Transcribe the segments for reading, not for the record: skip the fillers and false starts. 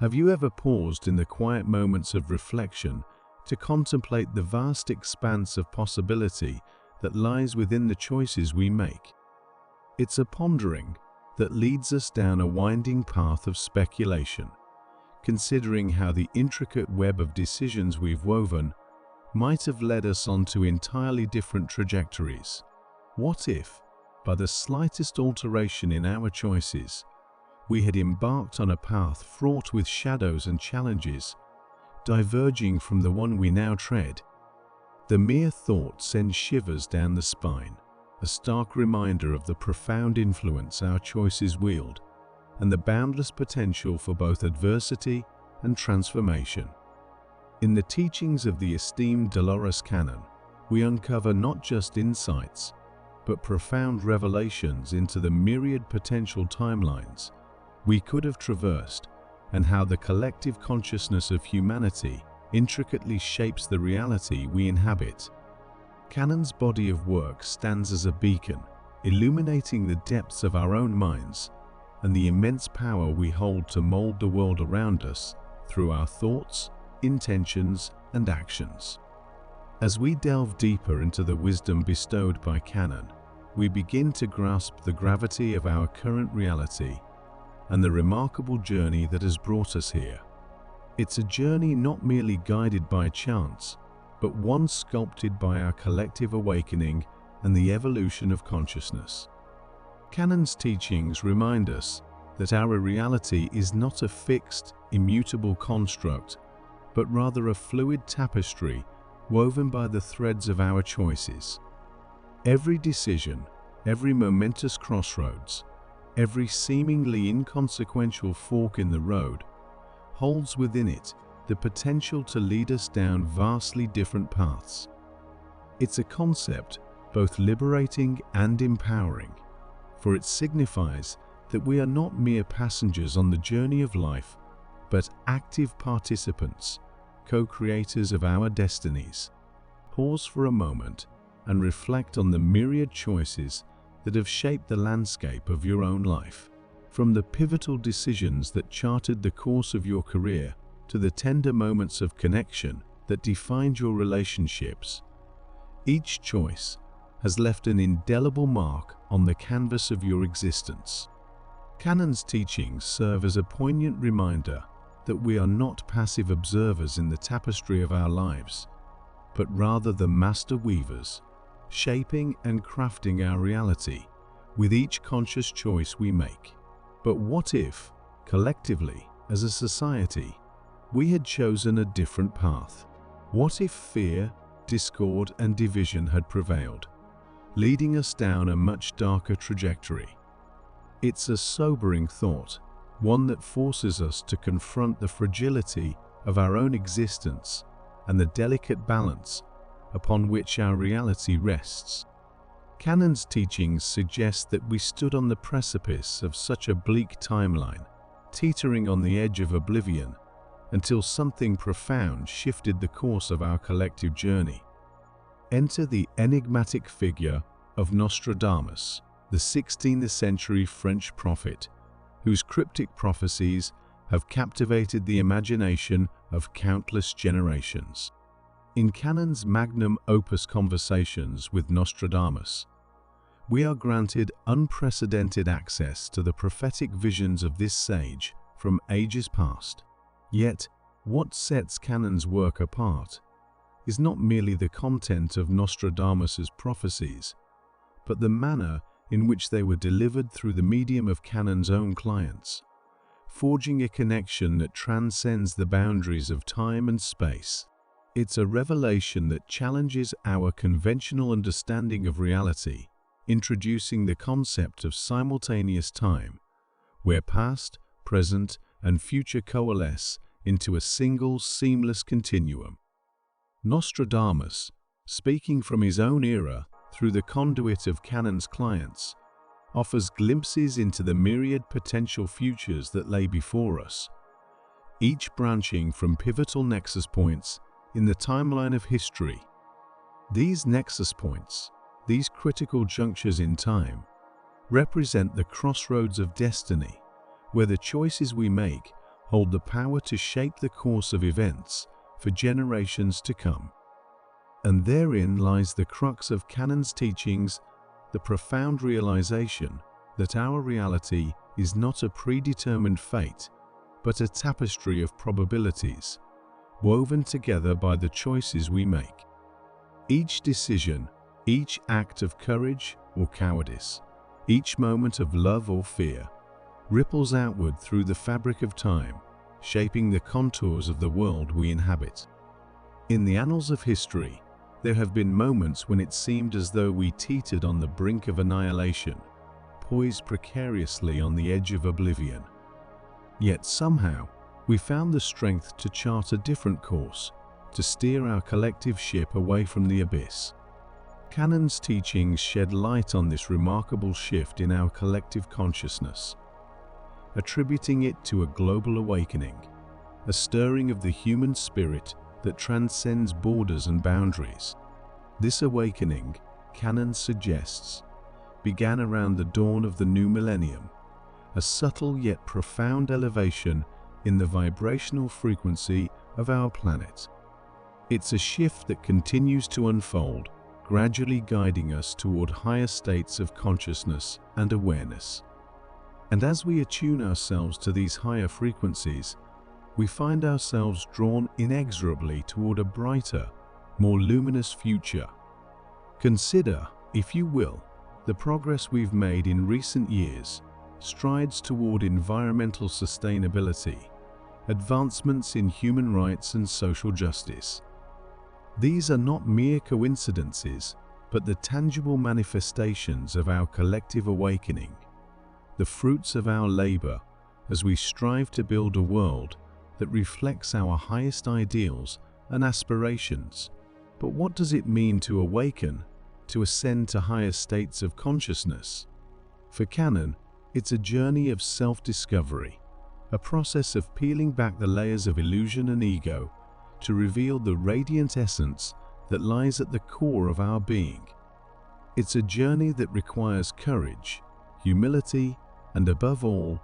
Have you ever paused in the quiet moments of reflection to contemplate the vast expanse of possibility that lies within the choices we make? It's a pondering that leads us down a winding path of speculation, considering how the intricate web of decisions we've woven might have led us onto entirely different trajectories. What if, by the slightest alteration in our choices, we had embarked on a path fraught with shadows and challenges, diverging from the one we now tread? The mere thought sends shivers down the spine, a stark reminder of the profound influence our choices wield and the boundless potential for both adversity and transformation. In the teachings of the esteemed Dolores Cannon, we uncover not just insights, but profound revelations into the myriad potential timelines we could have traversed, and how the collective consciousness of humanity intricately shapes the reality we inhabit. Cannon's body of work stands as a beacon, illuminating the depths of our own minds and the immense power we hold to mold the world around us through our thoughts, intentions, and actions. As we delve deeper into the wisdom bestowed by Cannon, we begin to grasp the gravity of our current reality and the remarkable journey that has brought us here. It's a journey not merely guided by chance, but one sculpted by our collective awakening and the evolution of consciousness. Cannon's teachings remind us that our reality is not a fixed, immutable construct, but rather a fluid tapestry woven by the threads of our choices. Every decision, every momentous crossroads, every seemingly inconsequential fork in the road holds within it the potential to lead us down vastly different paths. It's a concept both liberating and empowering, for it signifies that we are not mere passengers on the journey of life, but active participants, co-creators of our destinies. Pause for a moment and reflect on the myriad choices that have shaped the landscape of your own life. From the pivotal decisions that charted the course of your career to the tender moments of connection that defined your relationships, each choice has left an indelible mark on the canvas of your existence. Cannon's teachings serve as a poignant reminder that we are not passive observers in the tapestry of our lives, but rather the master weavers, shaping and crafting our reality with each conscious choice we make. But what if, collectively, as a society, we had chosen a different path? What if fear, discord, and division had prevailed, leading us down a much darker trajectory? It's a sobering thought, one that forces us to confront the fragility of our own existence and the delicate balance upon which our reality rests. Cannon's teachings suggest that we stood on the precipice of such a bleak timeline, teetering on the edge of oblivion, until something profound shifted the course of our collective journey. Enter the enigmatic figure of Nostradamus, the 16th century French prophet, whose cryptic prophecies have captivated the imagination of countless generations. In Cannon's magnum opus Conversations with Nostradamus, we are granted unprecedented access to the prophetic visions of this sage from ages past. Yet, what sets Cannon's work apart is not merely the content of Nostradamus's prophecies, but the manner in which they were delivered through the medium of Cannon's own clients, forging a connection that transcends the boundaries of time and space. It's a revelation that challenges our conventional understanding of reality, introducing the concept of simultaneous time, where past, present, and future coalesce into a single, seamless continuum. Nostradamus, speaking from his own era through the conduit of Cannon's clients, offers glimpses into the myriad potential futures that lay before us, each branching from pivotal nexus points in the timeline of history. These nexus points, these critical junctures in time, represent the crossroads of destiny, where the choices we make hold the power to shape the course of events for generations to come. And therein lies the crux of Cannon's teachings, the profound realization that our reality is not a predetermined fate, but a tapestry of probabilities, woven together by the choices we make. Each decision, each act of courage or cowardice, each moment of love or fear, ripples outward through the fabric of time, shaping the contours of the world we inhabit. In the annals of history, there have been moments when it seemed as though we teetered on the brink of annihilation, poised precariously on the edge of oblivion. Yet somehow, we found the strength to chart a different course, to steer our collective ship away from the abyss. Cannon's teachings shed light on this remarkable shift in our collective consciousness, attributing it to a global awakening, a stirring of the human spirit that transcends borders and boundaries. This awakening, Cannon suggests, began around the dawn of the new millennium, a subtle yet profound elevation in the vibrational frequency of our planet. It's a shift that continues to unfold, gradually guiding us toward higher states of consciousness and awareness. And as we attune ourselves to these higher frequencies, we find ourselves drawn inexorably toward a brighter, more luminous future. Consider, if you will, the progress we've made in recent years, strides toward environmental sustainability, advancements in human rights and social justice. These are not mere coincidences, but the tangible manifestations of our collective awakening, the fruits of our labor as we strive to build a world that reflects our highest ideals and aspirations. But what does it mean to awaken, to ascend to higher states of consciousness? For Cannon, it's a journey of self-discovery, a process of peeling back the layers of illusion and ego to reveal the radiant essence that lies at the core of our being. It's a journey that requires courage, humility, and above all,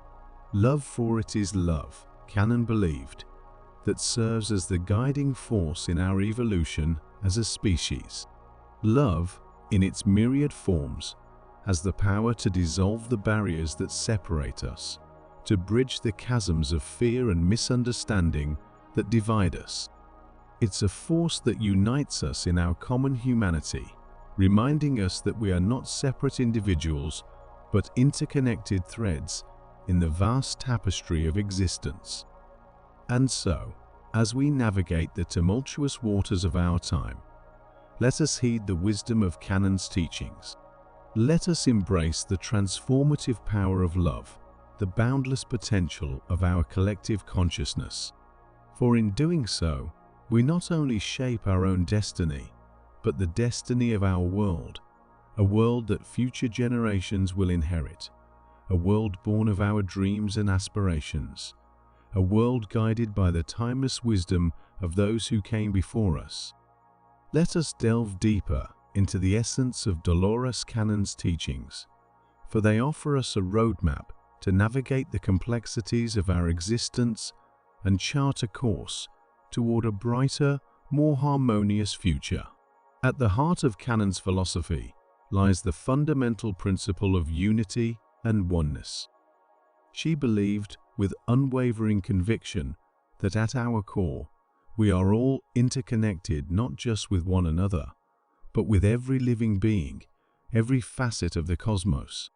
love, for it is love, Cannon believed, that serves as the guiding force in our evolution as a species. Love, in its myriad forms, has the power to dissolve the barriers that separate us, to bridge the chasms of fear and misunderstanding that divide us. It's a force that unites us in our common humanity, reminding us that we are not separate individuals, but interconnected threads in the vast tapestry of existence. And so, as we navigate the tumultuous waters of our time, let us heed the wisdom of Cannon's teachings. Let us embrace the transformative power of love, the boundless potential of our collective consciousness. For in doing so, we not only shape our own destiny, but the destiny of our world, a world that future generations will inherit, a world born of our dreams and aspirations, a world guided by the timeless wisdom of those who came before us. Let us delve deeper into the essence of Dolores Cannon's teachings, for they offer us a roadmap to navigate the complexities of our existence and chart a course toward a brighter, more harmonious future. At the heart of Cannon's philosophy lies the fundamental principle of unity and oneness. She believed with unwavering conviction that at our core, we are all interconnected not just with one another, but with every living being, every facet of the cosmos.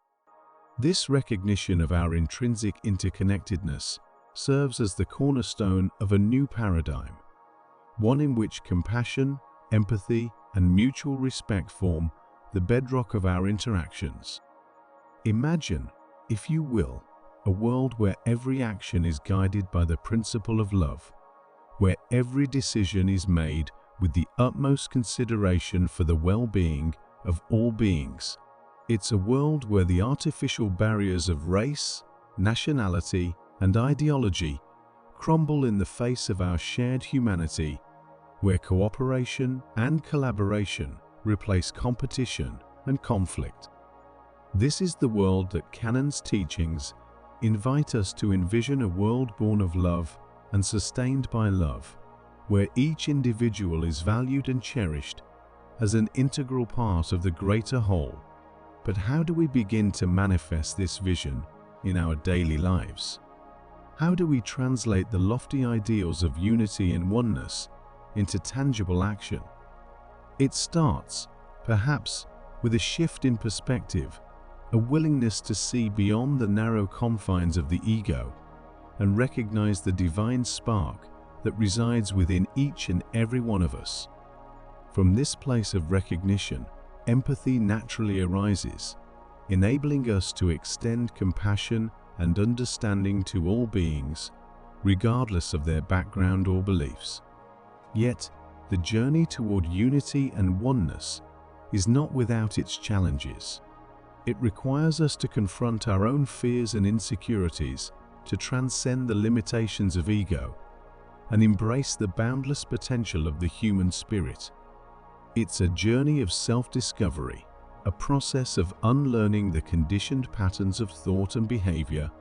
This recognition of our intrinsic interconnectedness serves as the cornerstone of a new paradigm, one in which compassion, empathy, and mutual respect form the bedrock of our interactions. Imagine, if you will, a world where every action is guided by the principle of love, where every decision is made with the utmost consideration for the well-being of all beings. It's a world where the artificial barriers of race, nationality, and ideology crumble in the face of our shared humanity, where cooperation and collaboration replace competition and conflict. This is the world that Cannon's teachings invite us to envision a world born of love and sustained by love, where each individual is valued and cherished as an integral part of the greater whole. But how do we begin to manifest this vision in our daily lives? How do we translate the lofty ideals of unity and oneness into tangible action? It starts, perhaps, with a shift in perspective, a willingness to see beyond the narrow confines of the ego and recognize the divine spark that resides within each and every one of us. From this place of recognition, empathy naturally arises, enabling us to extend compassion and understanding to all beings, regardless of their background or beliefs. Yet, the journey toward unity and oneness is not without its challenges. It requires us to confront our own fears and insecurities, to transcend the limitations of ego, and embrace the boundless potential of the human spirit. It's a journey of self-discovery, a process of unlearning the conditioned patterns of thought and behavior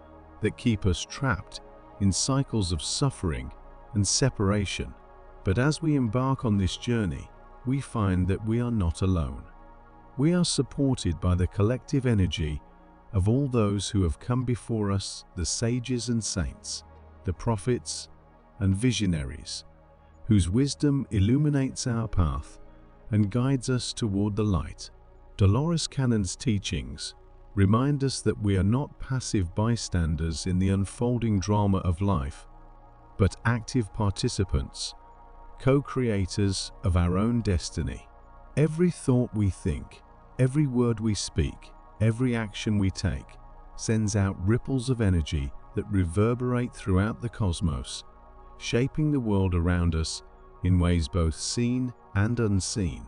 that keep us trapped in cycles of suffering and separation. But as we embark on this journey, we find that we are not alone. We are supported by the collective energy of all those who have come before us, the sages and saints, the prophets and visionaries, whose wisdom illuminates our path and guides us toward the light. Dolores Cannon's teachings remind us that we are not passive bystanders in the unfolding drama of life, but active participants, co-creators of our own destiny. Every thought we think, every word we speak, every action we take sends out ripples of energy that reverberate throughout the cosmos, shaping the world around us in ways both seen and unseen.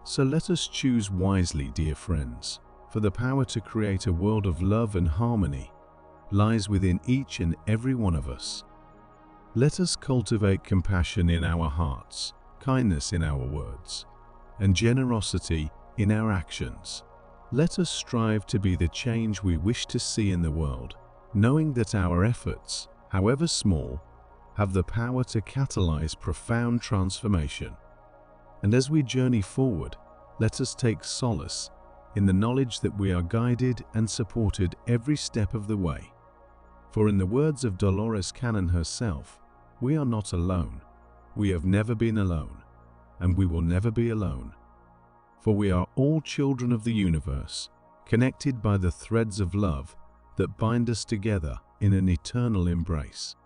So let us choose wisely, dear friends, for the power to create a world of love and harmony lies within each and every one of us. Let us cultivate compassion in our hearts, kindness in our words, and generosity in our actions. Let us strive to be the change we wish to see in the world, knowing that our efforts, however small, have the power to catalyze profound transformation. And as we journey forward, let us take solace in the knowledge that we are guided and supported every step of the way. For in the words of Dolores Cannon herself, we are not alone. We have never been alone, and we will never be alone. For we are all children of the universe, connected by the threads of love that bind us together in an eternal embrace.